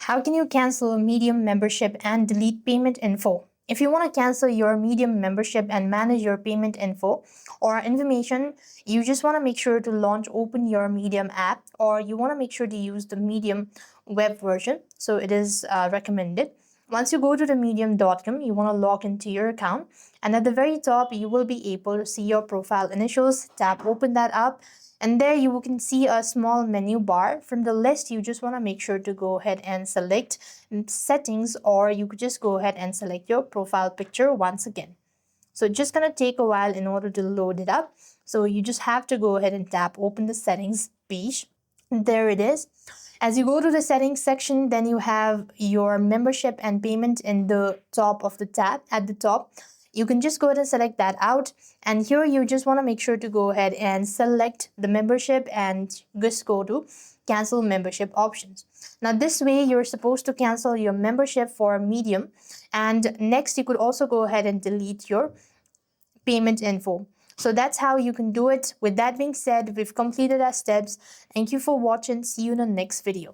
How can you cancel a Medium membership and delete payment info? If you want to cancel your Medium membership and manage your payment info or information, you just want to make sure to open your Medium app, or you want to make sure to use the Medium web version. So it is recommended. Once you go to the medium.com, you want to log into your account, and at the very top, you will be able to see your profile initials. Tap open that up, and there you can see a small menu bar. From the list, you just want to make sure to go ahead and select settings, or you could just go ahead and select your profile picture once again. So it's just going to take a while in order to load it up. So you just have to go ahead and tap open the settings page. There it is. As you go to the settings section, then you have your membership and payment in the top of the tab at the top. You can just go ahead and select that out, and here you just want to make sure to go ahead and select the membership and just go to cancel membership options. Now this way you're supposed to cancel your membership for Medium, and next you could also go ahead and delete your payment info. So that's how you can do it. With that being said, we've completed our steps. Thank you for watching. See you in the next video.